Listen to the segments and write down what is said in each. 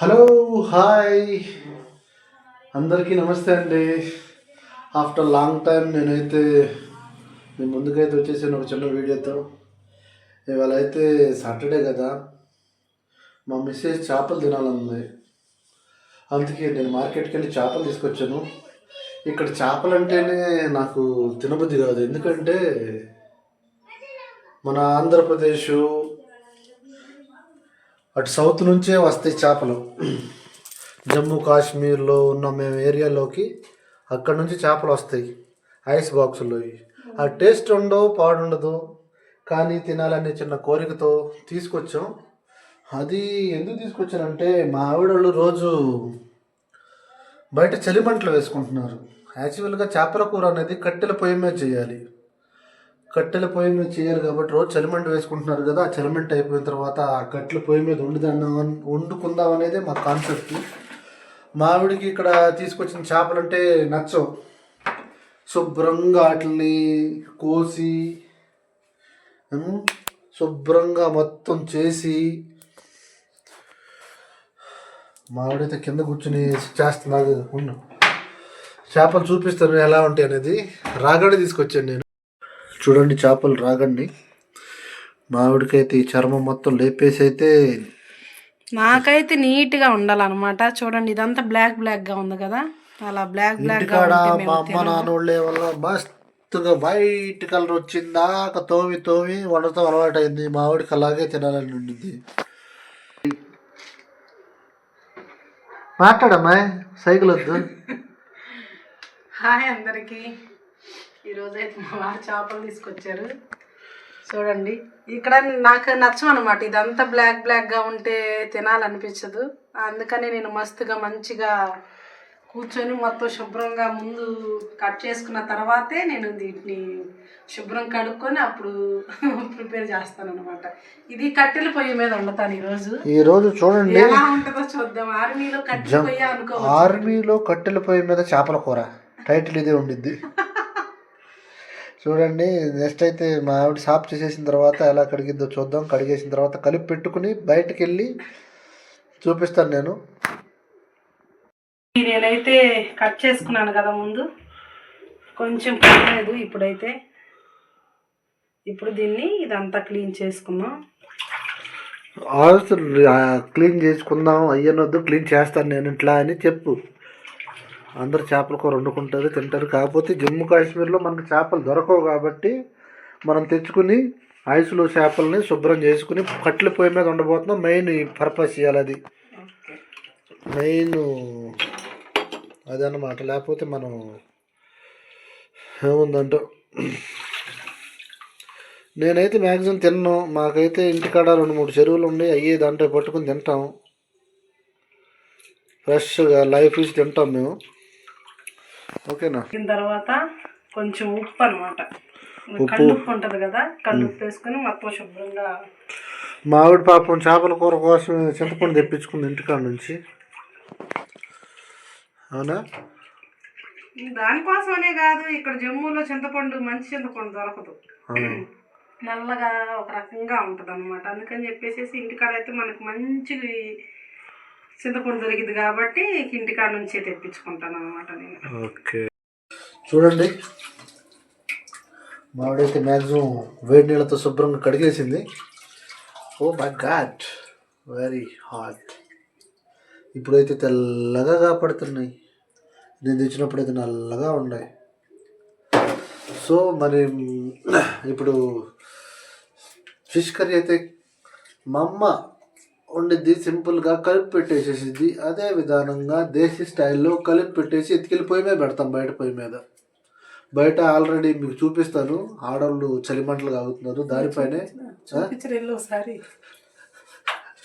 Hello, hi, అందరికీ నమస్తే అండి. ఆఫ్టర్ లాంగ్ టైం నేనైతే మీ ముందుకైతే వచ్చేసాను ఒక చిన్న వీడియోతో. ఇవాళ అయితే సాటర్డే కదా, మా మిస్సెస్ చేపలు తినాలన్నది. అందుకే నేను మార్కెట్కి వెళ్ళి చేపలు తీసుకొచ్చాను. ఇక్కడ చేపలు అంటేనే నాకు తినబుద్ధి కాదు, ఎందుకంటే మన ఆంధ్రప్రదేశ్ అటు సౌత్ నుంచే వస్తాయి చేపలు. జమ్మూ కాశ్మీర్లో ఉన్న మేము ఏరియాలోకి అక్కడ నుంచి చేపలు వస్తాయి ఐస్ బాక్సుల్లో. ఆ టేస్ట్ ఉండవు, పాడుండదు, కానీ తినాలనే చిన్న కోరికతో తీసుకొచ్చాం. అది ఎందుకు తీసుకొచ్చానంటే మా ఆవిడళ్ళు రోజు బయట చలిమంటలు వేసుకుంటున్నారు. యాక్చువల్గా చేపల కూర అనేది కట్టెల పొయ్యి మీద చేయాలి. కట్టెల పొయ్యి మీద చేయాలి కాబట్టి రోజు చలిమంట వేసుకుంటున్నారు కదా. ఆ చలిమంట అయిపోయిన తర్వాత ఆ కట్టెల పొయ్యి మీద వండుకుందాం అనేదే మా కాన్సెప్ట్. మావిడికి ఇక్కడ తీసుకొచ్చిన చేపలంటే నచ్చవు. శుభ్రంగా వాటిని కోసి శుభ్రంగా మొత్తం చేసి మావిడైతే కింద కూర్చుని చేస్తున్నారు. చేపలు చూపిస్తాను ఎలా ఉంటాయి అనేది. రాగడి తీసుకొచ్చాను నేను. చూడండి చేపలు రాగండి. మావిడికైతే ఈ చర్మం మొత్తం లేపేసి అయితే నాకైతే నీట్గా ఉండాలన్నమాట. చూడండి ఇదంతా బ్లాక్ బ్లాక్గా ఉంది కదా, అలా బ్లాక్ బ్లాక్ మా అమ్మ నాన్నోళ్ళే వల్ల మస్తుగా వైట్ కలర్ వచ్చిందాక తోమి తోమి వండటం అలవాటు అయింది. మావిడికి అలాగే తినాలని ఉండింది. మాట్లాడమ్మా, సైకిల్ వద్దు. హాయ్ అందరికీ. ఈరోజైతే మా వారు చేపలు తీసుకొచ్చారు. చూడండి, ఇక్కడ నాకు నచ్చం అనమాట. ఇదంతా బ్లాక్ బ్లాక్గా ఉంటే తినాలనిపించదు. అందుకని నేను మస్తుగా మంచిగా కూర్చొని మొత్తం శుభ్రంగా ముందు కట్ చేసుకున్న తర్వాతే నేను వీటిని శుభ్రం కడుక్కొని అప్పుడు ప్రిపేర్ చేస్తాను అనమాట. ఇది కట్టెల పొయ్యి మీద వండుతాను ఈరోజు. చూడండి ఎలా ఉంటుందో చూద్దాం. ఆర్మీలో కట్టెల పొయ్యి అనుకో. ఆర్మీలో కట్టెల పొయ్యి మీద చేపల కూర టైటిల్ ఇదే ఉండిద్ది. చూడండి, నెక్స్ట్ అయితే మా ఆవిడ సాఫ్ చేసేసిన తర్వాత ఎలా కడిగిద్దో చూద్దాం. కడిగేసిన తర్వాత కలిపి పెట్టుకుని బయటకు వెళ్ళి చూపిస్తాను నేను. నేనైతే కట్ చేసుకున్నాను కదా ముందు, కొంచెం పర్లేదు. ఇప్పుడు దీన్ని ఇదంతా క్లీన్ చేసుకుందాం. క్లీన్ చేసుకుందాం అయ్యనొద్దు, క్లీన్ చేస్తాను నేను ఇట్లా అని చెప్పు. అందరు చేపల కూర వండుకుంటారు, తింటారు. కాకపోతే జమ్మూ కాశ్మీర్లో మనకు చేపలు దొరకవు కాబట్టి మనం తెచ్చుకుని ఐస్లో చేపలని శుభ్రం చేసుకుని కట్టెల పొయ్యి మీద వండబోతున్నాం. మెయిన్ పర్పస్ ఇవ్వాలి, అది మెయిన్ అదన్నమాట. లేకపోతే మనం ఏముందంటో నేనైతే మ్యాక్సిమం తిన్నాను. మాకైతే ఇంటికాడ 2-3 చెరువులు ఉన్నాయి, అయ్యే దాంట్లో పట్టుకుని తింటాం. ఫ్రెష్గా లైఫ్ ఇచ్చి తింటాం మేము. ఓకేనా. దీని తర్వాత కొంచెం ఉప్పు అనమాట. కల్లుప్పు ఉంటుంది కదా, కల్లుప్పు వేసుకొని మొత్తం శుభ్రంగా. మావిడి పాపం చేపల కూర కోసం చింతపండు తెప్పించుకుంది ఇంటికాడ నుంచి. అవునా? దానికోసమనే కాదు, ఇక్కడ జమ్మూలో చింతపండు మంచి చింతపండు దొరకదు, నల్లగా ఒక రకంగా ఉంటుంది అనమాట. అందుకని చెప్పేసి ఇంటికాడ అయితే మనకు మంచి చింతపండు దొరికింది కాబట్టి ఇంటికాడ నుంచే తెప్పించుకుంటాను అనమాట నేను. ఓకే, చూడండి మావిడైతే మ్యాక్సిమం వేడి నీళ్ళతో శుభ్రంగా కడిగేసింది. Oh my God, very hot. ఇప్పుడైతే తెల్లగా కాపాడుతున్నాయి. నేను తెచ్చినప్పుడైతే నల్లగా ఉన్నాయి. సో మరి ఇప్పుడు ఫిష్ కర్రీ అయితే మా అమ్మ వండిద్ది, సింపుల్గా కలిపి పెట్టేసేసిద్ది. అదే విధానంగా దేశీ స్టైల్లో కలిపి పెట్టేసి ఎత్తికెళ్ళి పొయ్యి మీద పెడతాం, బయట పొయ్యి మీద. బయట ఆల్రెడీ మీకు చూపిస్తాను, ఆడవాళ్ళు చలిమంటలు కాగుతున్నారు దానిపైనే.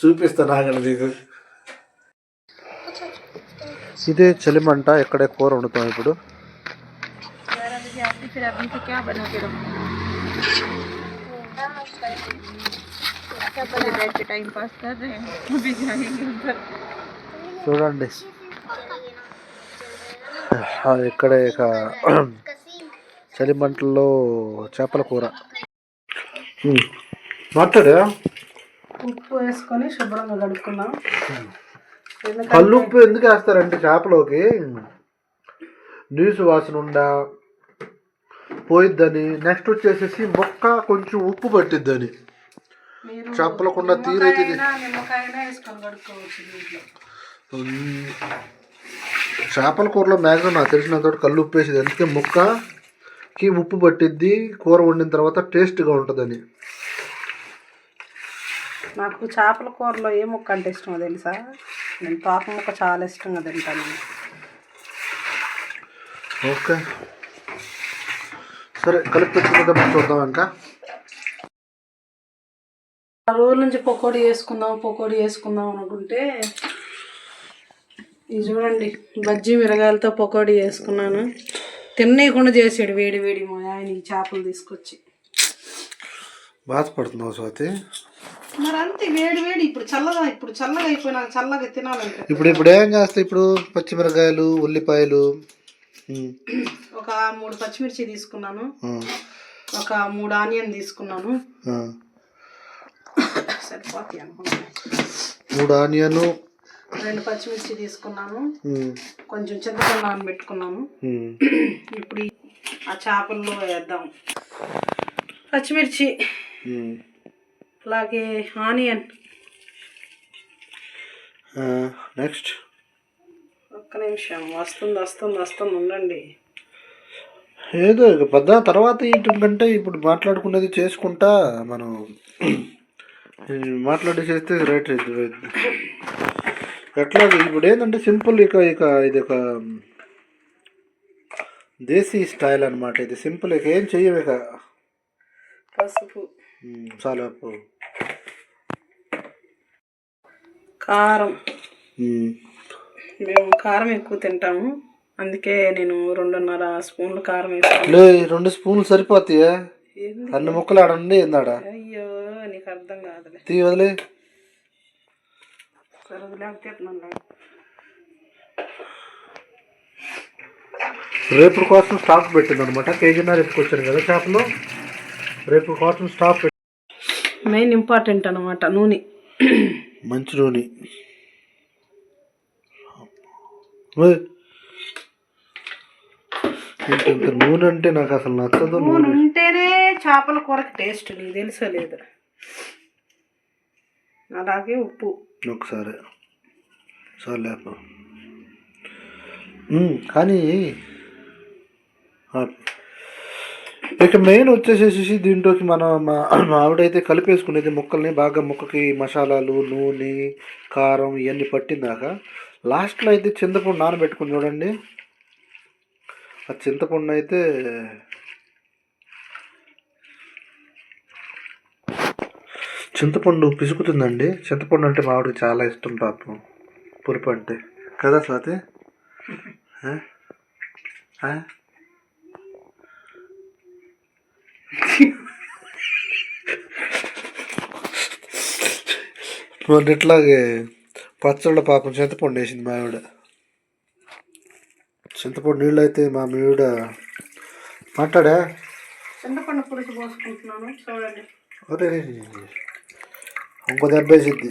చూపిస్తాను ఆగండి మీకు. ఇదే చలిమంట, ఎక్కడే కూర వండుతాం ఇప్పుడు. చూడండి ఇక్కడే ఇక చలిమంటల్లో చేపల కూర. మాట్లాడా ఉప్పు వేసుకొని శుభ్రంగా కడుక్కున్నాం. ఎందుకంటే కల్లుప్పు ఎందుకు వేస్తారంటే చేపలోకి నీసు వాసన ఉండా పోయిద్దని, నెక్స్ట్ వచ్చేసేసి మొక్క కొంచెం ఉప్పు పట్టిద్దని. మీరు చెప్పలకుండా తీరైతే నిమ్మకాయనా వేసుకొని కడుక్కోవచ్చు దీంట్లో. చేపల కూరలో మ్యాక్సిమం నాకు తెలిసినంత కళ్ళు ఉప్పు వేసేది, అందుకే ముక్కకి ఉప్పు పట్టిద్ది, కూర వండిన తర్వాత టేస్ట్గా ఉంటుందని. నాకు చేపల కూరలో ఏ ముక్క అంటే ఇష్టమో తెలుసా? నేను తోక ముక్క చాలా ఇష్టంగా తింటాను. ఓకే సరే, కలిపి పెట్టుకుందాం, చూద్దాం. ఇంకా ఆ రోజు నుంచి పకోడీ వేసుకుందాం అనుకుంటే ఇది చూడండి, బజ్జీ మిరగాయలతో పకోడీ వేసుకున్నాను. తినేయకుండా చేసాడు వేడి వేడి మా ఆయన ఈ చేపలు తీసుకొచ్చి. బాధపడుతున్నావు స్వాతి? మరి అంతే, వేడి వేడి. ఇప్పుడు చల్లగా అయిపోయినాక చల్లగా తినాలంటే ఇప్పుడు ఏం చేస్తా? ఇప్పుడు పచ్చిమిరకాయలు, ఉల్లిపాయలు, ఒక 3 పచ్చిమిర్చి తీసుకున్నాను, ఒక 3 ఆనియన్ తీసుకున్నాను, సరిపోతాయి అనుకుంటా. 3 ఆనియన్, 2 పచ్చిమిర్చి తీసుకున్నాను, కొంచెం చింతపండు నానబెట్టుకున్నాను. ఇప్పుడు ఆ చేపల్లో వేద్దాం. పచ్చిమిర్చి, అలాగే ఆనియన్. నెక్స్ట్ ఒక్క నిమిషం, వస్తుంది ఉండండి. ఏదో ఇక పెద్ద తర్వాత కంటే ఇప్పుడు మాట్లాడుకునేది చేసుకుంటా మనం మాట్లాడి చేస్తే రైట్ అవుతుంది. ఎట్లా ఇప్పుడు ఏంటంటే సింపుల్, ఇక ఇది ఒక దేశీ స్టైల్ అనమాట. ఇది సింపుల్, ఇక ఏం చెయ్యము. ఇక పసుపు, చాలా కారం. మేము కారం ఎక్కువ తింటాము, అందుకే నేను 2.5 స్పూన్లు కారం వేస్తాను. 2 స్పూన్లు సరిపోతాయా? అన్ని ముక్కలు ఆడండి ఏందాడ? అయ్యో నీకు అర్థం కాదులే, తీ వదిలే. సరే వదిలేకపోతున్నాను. రేపు కోసం స్టాక్ పెట్టింది అనమాట. కేజీన్నర ఎత్తుకొచ్చాను కదా చేపలు, రేపు కోసం స్టాక్ పెట్టి. మెయిన్ ఇంపార్టెంట్ అనమాట నూనె, మంచి నూనె. ఇంత నూనె అంటే నాకు అసలు నచ్చదు. నూనె ఉంటేనే చేపల కూరకి టేస్ట్, నీకు తెలుసో లేదు. అలాగే ఉప్పు ఒకసారి చాలు. కానీ ఇక మెయిన్ వచ్చేసేసి దీంట్లోకి మా ఆవిడైతే కలిపేసుకునేది ముక్కల్ని బాగా, ముక్కకి మసాలాలు, నూనె, కారం ఇవన్నీ పట్టిందాక లాస్ట్లో అయితే చింతపండు నానబెట్టుకుని చూడండి. ఆ చింతపండు అయితే చింతపండు పిసుకుతుందండి. చింతపండు అంటే మా ఆవిడకి చాలా ఇష్టం పాపం, పులుపు అంటే. కదా స్వాతి? ఇట్లాగే పచ్చళ్ళ పాపం చింతపండు వేసింది మా ఆవిడ. చింతపండు నీళ్ళు అయితే మా ఆవిడ మాట్లాడా. చింతపండు పులుసు పోసుకుంటున్నాను చూడండి. అరే ఇంకో దెబ్బ వేసిద్ది.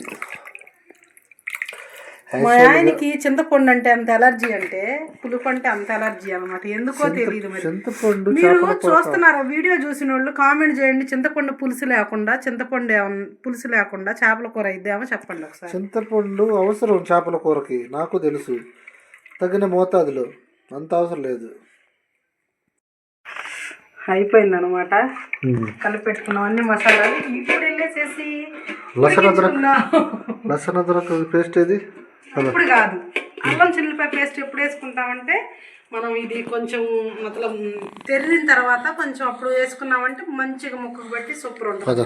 మా ఆయనకి చింతపండు అంటే అంత ఎలర్జీ, అంటే పులుపు అంటే అంత ఎలర్జీ అనమాట. ఎందుకో తెలియదు. మరి మీరు చూస్తున్నారా? వీడియో చూసిన వాళ్ళు కామెంట్ చేయండి. చింతపండు పులుసు లేకుండా చేపల కూర ఇద్దామో చెప్పండి ఒకసారి. చింతపండు అవసరం చేపల కూరకి, నాకు తెలుసు, తగిన మోతాదులో, అంత అవసరం లేదు. అయిపోయింది అనమాట, కలిపెట్టుకున్నాం అన్ని మసాలాలు. ఇప్పుడు వెళ్ళేసేసి లసన అదరక పేస్ట్ ఏది? ఇప్పుడు కాదు, అల్లం చిల్లిపాయ పేస్ట్ ఎప్పుడు వేసుకుంటామంటే మనం ఇది కొంచెం మొత్తం తెరిన తర్వాత కొంచెం అప్పుడు వేసుకున్నామంటే మంచిగా ముక్కకు బట్టి సూపర్ ఉంటుంది.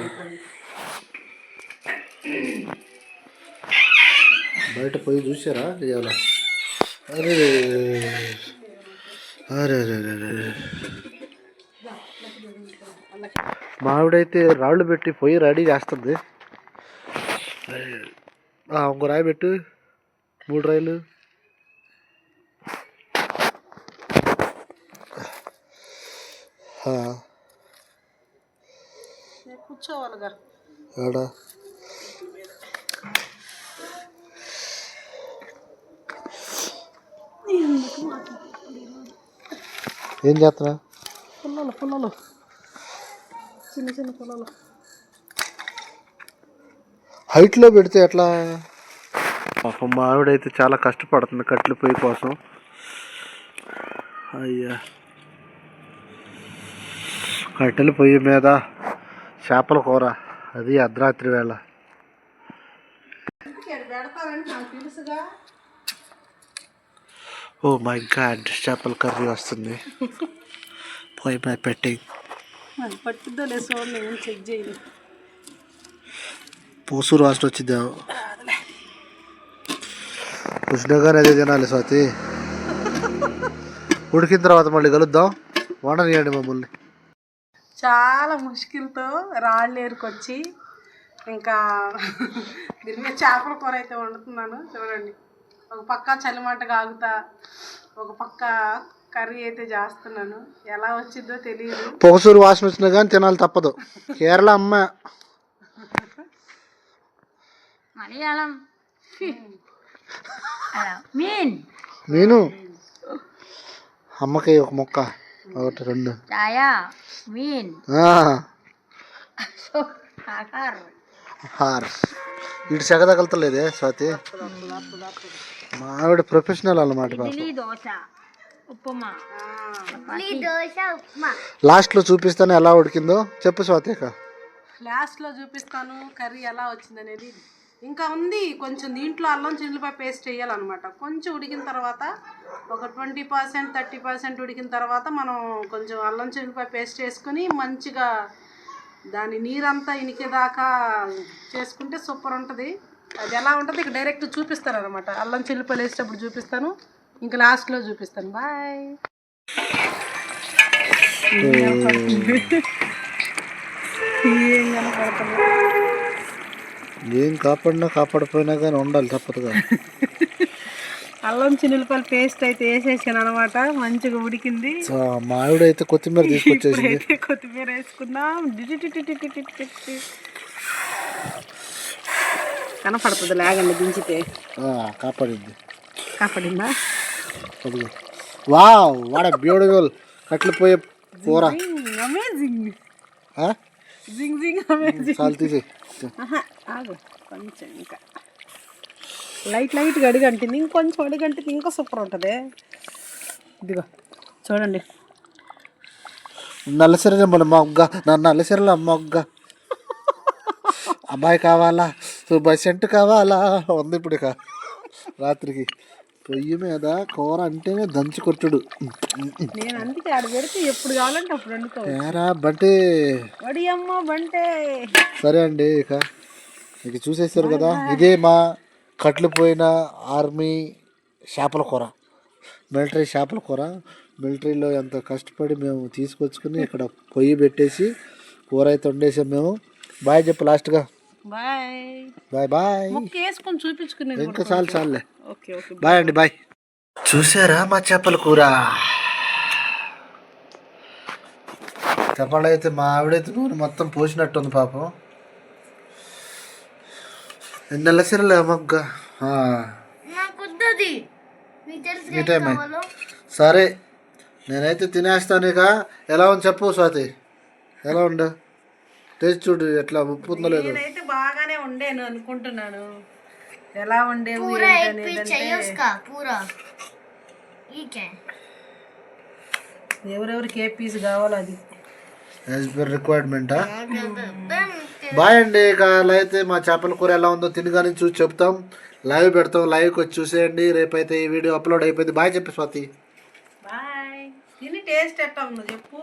బయట పోయి చూసారా? అరే అరే అరే మావిడైతే రాళ్ళు పెట్టి పొయ్యి రెడీ చేస్తుంది. ఇంకో రాయి పెట్టు, 3 రాయిలు. కూర్చోవాలిగా ఆడా ఏం చేస్తున్నా? పుల్లలు చిన్న పుల్లలు హైట్లో పెడితే ఎట్లా? పాపం మా ఆవిడైతే చాలా కష్టపడుతుంది కట్టెల పొయ్యి కోసం. అయ్యా, కట్టెల పొయ్యి మీద చేపల కూర, అది అర్ధరాత్రి వేళ. ఓ మై గాడ్, చేపల కర్రీ వస్తుంది పొయ్యి మీద పెట్టి. పట్టుద్దో లేసో నేను చెక్ చేయాలి. పూసూరు వాసన వచ్చింది. ఉష్ణగానే అదే తినాలి స్వాతి. ఉడికిన తర్వాత మళ్ళీ కలుద్దాం. వండనియండి మమ్మల్ని. చాలా ముష్కిల్తో రాళ్ళు ఏరుకొచ్చి ఇంకా దీని మీద చేపల కూర అయితే వండుతున్నాను. చూడండి, ఒక పక్క చలిమంట కాగుతా, ఒక పక్క కర్రీ అయితే చేస్తున్నాను. ఎలా వచ్చిందో తెలియదు. పొగసూరు వాసన వచ్చినా కానీ తినాలి తప్పదు. కేరళ అమ్మ మలయాళం మీను అమ్మకి ఒక మొక్క, ఒకటి రెండు ఇటు సెగ తగలతలేదే స్వాతి. మా ఆవిడ ప్రొఫెషనల్ అన్నమాట. లాస్ట్లో చూపిస్తాను ఎలా ఉడికిందో. చెప్పు స్వాతిక. లాస్ట్లో చూపిస్తాను కర్రీ ఎలా వచ్చిందనేది. ఇంకా ఉంది కొంచెం, దీంట్లో అల్లం చిల్లిపాయ పేస్ట్ వేయాలన్నమాట. కొంచెం ఉడికిన తర్వాత ఒక 20% 30% ఉడికిన తర్వాత మనం కొంచెం అల్లం చిల్లిపాయ పేస్ట్ వేసుకుని మంచిగా దాని నీరంతా ఇనికేదాకా చేసుకుంటే సూపర్ ఉంటుంది. అది ఎలా ఉంటుంది ఇక డైరెక్ట్ చూపిస్తాను అనమాట. అల్లం చిల్లిపాయలు వేసేటప్పుడు చూపిస్తాను, ఇంకా లాస్ట్లో చూపిస్తాను. బాయ్. ఏం కాపాడినా కాపాడిపోయినా కానీ ఉండాలి తప్పదుగా. అల్లం చిన్నులపల్లి పేస్ట్ అయితే వేసేసాను అనమాట. మంచిగా ఉడికింది. మా ఆవిడ అయితే కొత్తిమీర తీసుకొచ్చేసింది. కొత్తిమీర వేసుకున్నాం. కనపడుతుంది లేగండి దించితే. కాపాడిందా? వావ్, వాట్ ఎ బ్యూటిఫుల్ కట్లు పోయే కూర. అమేజింగ్. చాలు తీసి. కొంచెం ఇంకా లైట్గా అడిగంటుంది. ఇంకొంచెం అడిగంటుంది ఇంకా సూపర్ ఉంటుంది. ఇదిగో చూడండి. నల్లసరిలో మన మొగ్గ, నల్లసరిలో మొగ్గ. అమ్మాయి కావాలా, సెంటు కావాలా ఉంది ఇప్పుడు. ఇక రాత్రికి పొయ్యి మీద కూర అంటేనే దంచి కొట్టుడు. నేను అందుకే ఆడ పెడితే ఎప్పుడు కావాలంటే అప్పుడు వండుకో. బంటే వడియమ్మ బంటే. సరే అండి, ఇక చూసేసారు కదా. ఇదే మా కట్లు పోయిన ఆర్మీ చేపల కూర, మిలిటరీ చేపల కూర. మిలిటరీలో ఎంత కష్టపడి మేము తీసుకొచ్చుకుని ఇక్కడ పొయ్యి పెట్టేసి కూర అయితే వండేసాం మేము. బాయ్ చెప్పు లాస్ట్గా. Bye bye bye. వేసుకొని చూపించుకుని ఇంకా చాలులే. ఓకే ఓకే బాయ్ అండి, బాయ్. చూసారా మా చేపల కూర. చెప్పాలైతే మా ఆవిడైతే నూనె మొత్తం పోసినట్టుంది పాపం. నెలసరిలే మొగ్గ. సరే నేనైతే తినేస్తాను. ఇక ఎలా ఉంది చెప్పు స్వాతి, ఎలా ఉండు? టేస్ట్ చూడు ఎట్లా ఉప్పు ఉందో లేదు. నేనైతే బాగానే వండాను అనుకుంటున్నాను. ఎలా వండేవు ఎవరెవరికి ఏ పీస్ కావాలో అది యాజ్ పర్ రిక్వైర్మెంటా. బాయ్ అండి. ఇక అలా అయితే మా చేపల కూర ఎలా ఉందో తినగానే చూసి చెప్తాం. లైవ్ పెడతాం, లైవ్కి వచ్చి చూసేయండి. రేపైతే ఈ వీడియో అప్లోడ్ అయిపోయింది. బాయ్ చెప్పి స్వాతి. బాయ్. తిని టేస్ట్ ఎట్టా ఉందో చెప్పు.